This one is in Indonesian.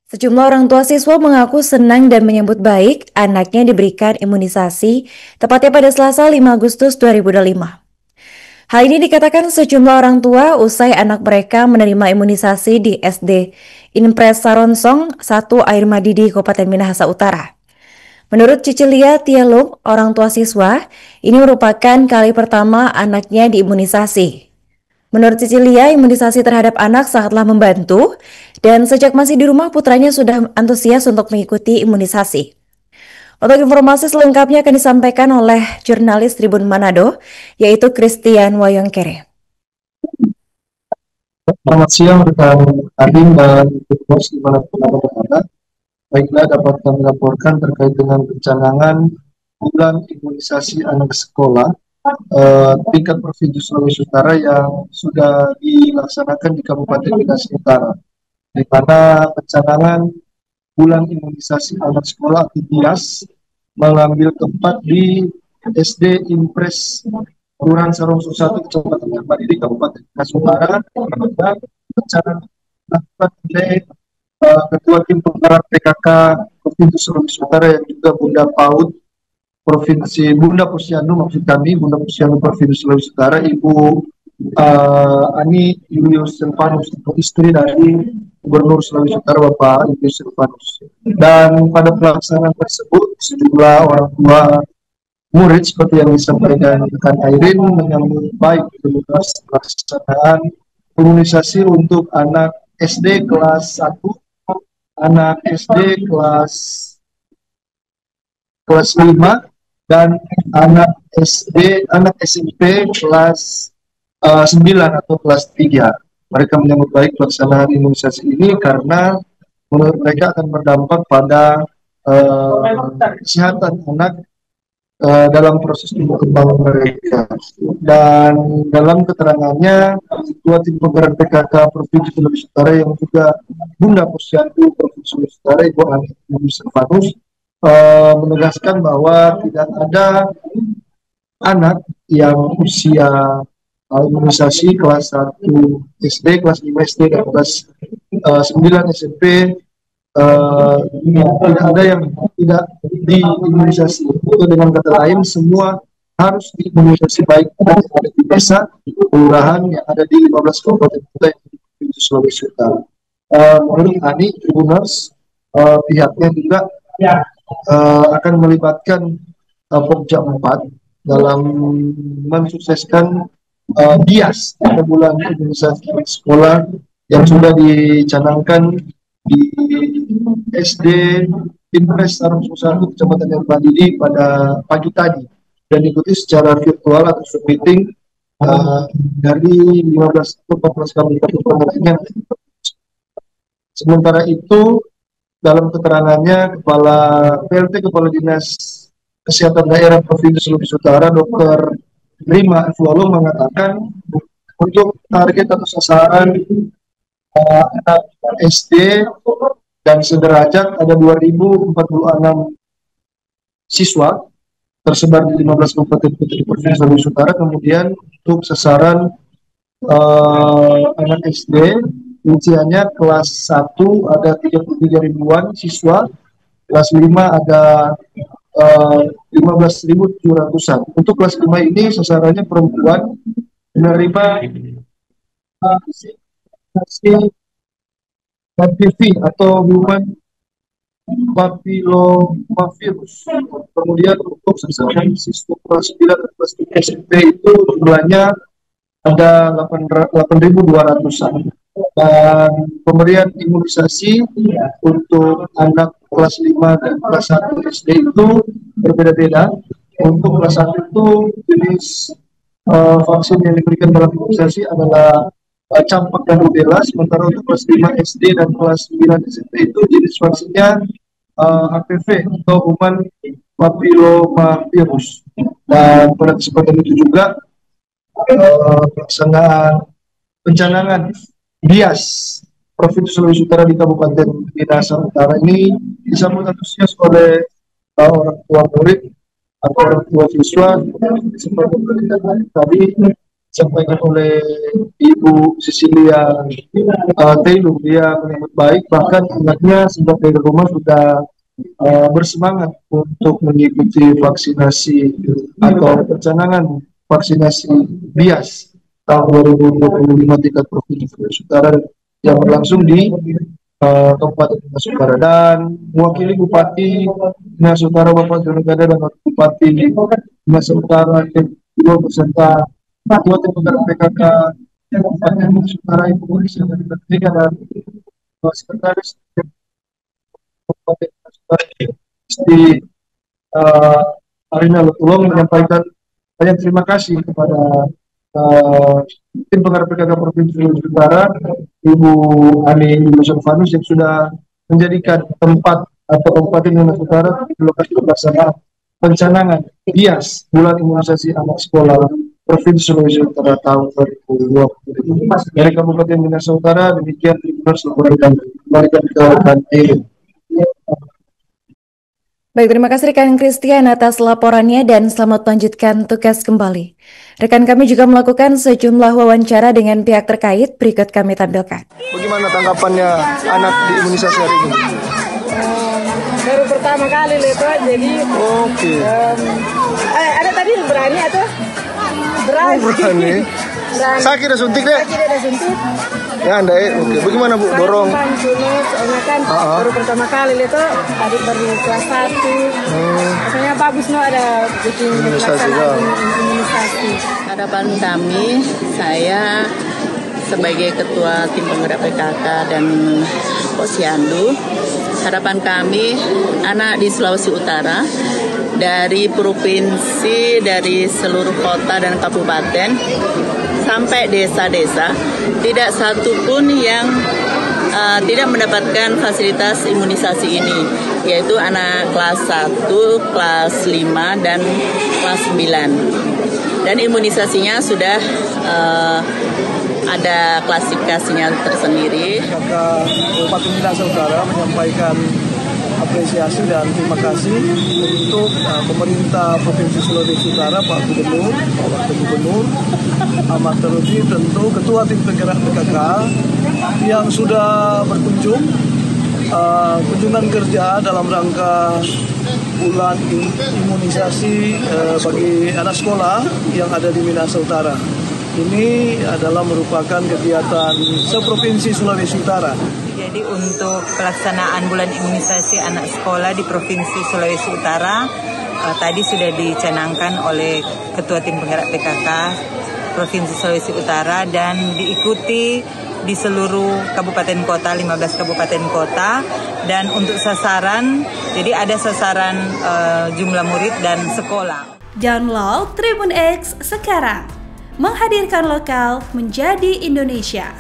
Sejumlah orang tua siswa mengaku senang dan menyambut baik anaknya diberikan imunisasi, tepatnya pada Selasa 5 Agustus 2025. Hal ini dikatakan sejumlah orang tua usai anak mereka menerima imunisasi di SD Impres Saronsong 1 Air Madidi, Kabupaten Minahasa Utara. Menurut Cicilia Tialuk, orang tua siswa, ini merupakan kali pertama anaknya diimunisasi. Menurut Cicilia, imunisasi terhadap anak sangatlah membantu dan sejak masih di rumah putranya sudah antusias untuk mengikuti imunisasi. Untuk informasi selengkapnya akan disampaikan oleh jurnalis Tribun Manado, yaitu Christian Wayongkere. Selamat siang rekan Adin dan Bos dimanapun Anda berada. Baiklah, dapat kami laporkan terkait dengan pencanangan bulan imunisasi anak sekolah tingkat Provinsi Sulawesi Utara yang sudah dilaksanakan di Kabupaten Minahasa Utara, di mana pencanangan bulan imunisasi anak sekolah atau BIAS mengambil tempat di SD Impres Kelurahan Sarongso 1 Kecamatan Terpadi di Kabupaten Minahasa Utara, dan pencanangan dilakukan oleh Ketua Tim Penggerak PKK Provinsi Sulawesi Utara yang juga Bunda PAUD Provinsi Bunda Posyandu, maksud kami Bunda Posyandu Provinsi Sulawesi Utara, Ibu Ani Julius Silvanus, istri dari Gubernur Sulawesi Utara Bapak Julius Silvanus. Dan pada pelaksanaan tersebut sejumlah orang tua murid seperti yang disampaikan rekan Airin menyambut baik pelaksanaan imunisasi untuk anak SD kelas 1, anak SD kelas 5, dan anak SMP kelas 9 atau kelas 3. Mereka menyambut baik pelaksanaan imunisasi ini karena menurut mereka akan berdampak pada kesehatan anak dalam proses tumbuh kembang mereka. Dan dalam keterangannya, Ketua Tim Penggerak PKK Provinsi Sulawesi Utara yang juga Bunda Posyandu Provinsi Sulawesi Utara, Ibu Ani Silvanus, menegaskan bahwa tidak ada anak yang usia imunisasi kelas 1 SD, kelas 5 SD, dan kelas 9 SMP tidak ada yang tidak diimunisasi. Itu dengan kata lain semua harus diimunisasi, baik yang ada di desa, kelurahan yang ada di 15 kabupaten kota yang di Sulawesi Utara. Menurut Ani Tribuners, pihaknya juga akan melibatkan Pokja 4 dalam mensukseskan BIAS pada bulan imunisasi sekolah yang sudah dicanangkan di SD Impres Sarongso 1 Kecamatan Terpadi pada pagi tadi dan diikuti secara virtual atau Zoom meeting dari 15 atau 14 kabupaten lainnya. Sementara itu, dalam keterangannya, Kepala Dinas Kesehatan Daerah Provinsi Sulawesi Utara, Dr. Rima Efualo, mengatakan untuk target atau sasaran anak SD dan sederajat ada 2.046 siswa tersebar di 15 kabupaten kota di Provinsi Sulawesi Utara. Kemudian untuk sasaran anak SD, rinciannya kelas 1 ada 33 ribuan siswa, kelas 5 ada 15.700-an. Untuk kelas 5 ini sasarannya perempuan menerima vaksinasi HPV atau human papillomavirus. Kemudian untuk sasaran siswa kelas 9 dan kelas 3 SMP itu jumlahnya ada 8.200-an. Dan pemberian imunisasi untuk anak kelas 5 dan kelas 1 SD itu berbeda-beda. Untuk kelas 1 itu jenis vaksin yang diberikan dalam imunisasi adalah campak dan rubella, sementara untuk kelas 5 SD dan kelas 9 SMP itu jenis vaksinnya HPV atau human papillomavirus. Dan pada kesempatan itu juga pelaksanaan pencanangan BIAS Provinsi Sulawesi Utara di Kabupaten Minahasa Utara ini disambut antusias oleh orang tua murid atau orang tua siswa seperti tadi disampaikan oleh Ibu Cecilia Taylor. Dia menyambut baik, bahkan anaknya sejak dari rumah sudah bersemangat untuk mengikuti vaksinasi atau pencanangan vaksinasi bias tahun 2025 tingkat provinsi Sulawesi Utara yang berlangsung di Kabupaten Minas Utara, dan mewakili Bupati Minas Utara Bapak Jono Gada dan Bupati Minas Utara kedua beserta Ketua Tim Penggerak PKK Kabupaten Minas Utara Ibu Polisi dan dan Sekretaris Kabupaten Minas Utara di Arina Lutulong menyampaikan banyak terima kasih kepada tim penggerak PKK Provinsi Sulawesi Utara, Ibu Ani Musulfanus, yang sudah menjadikan tempat atau Kabupaten Minas Utara di lokasi pelaksanaan pencanangan bias bulan imunisasi anak sekolah Provinsi Sulawesi Utara tahun 2020. Dari Kabupaten Minas Utara, demikian Tribuners laporan kembalikan ke Banten. Baik, terima kasih rekan Christian atas laporannya dan selamat melanjutkan tugas kembali. Rekan kami juga melakukan sejumlah wawancara dengan pihak terkait, berikut kami tampilkan. Bagaimana tanggapannya anak di imunisasi hari ini? Baru pertama kali itu, jadi Oke. ada tadi berani atau berani? Berani. Saya kira suntik deh. Saya kira suntik. Ya anda oke. Bagaimana Bu dorong? Soalnya kan baru pertama kali itu tadi baru kelas 1. Rasanya bagus ada bikin pelaksanaan imunisasi. Harapan kami, saya sebagai Ketua Tim Penggerak PKK dan Posyandu, harapan kami anak di Sulawesi Utara dari provinsi, dari seluruh kota dan kabupaten sampai desa-desa, tidak satu pun yang tidak mendapatkan fasilitas imunisasi ini, yaitu anak kelas 1, kelas 5, dan kelas 9. Dan imunisasinya sudah ada klasifikasinya tersendiri. Kabupaten Minas Utara menyampaikan apresiasi dan terima kasih untuk pemerintah Provinsi Sulawesi Utara, Pak Gubernur, Pak Wakil Gubernur, Ahmad Terudi, tentu Ketua Tim Penggerak PKK yang sudah berkunjung kunjungan kerja dalam rangka bulan imunisasi bagi anak sekolah yang ada di Minas Utara. Ini adalah merupakan kegiatan seprovinsi Sulawesi Utara. Jadi untuk pelaksanaan bulan imunisasi anak sekolah di Provinsi Sulawesi Utara tadi sudah dicanangkan oleh Ketua Tim Penggerak PKK Provinsi Sulawesi Utara dan diikuti di seluruh kabupaten kota, 15 kabupaten kota, dan untuk sasaran, jadi ada sasaran jumlah murid dan sekolah. Download Tribun X sekarang, menghadirkan lokal menjadi Indonesia.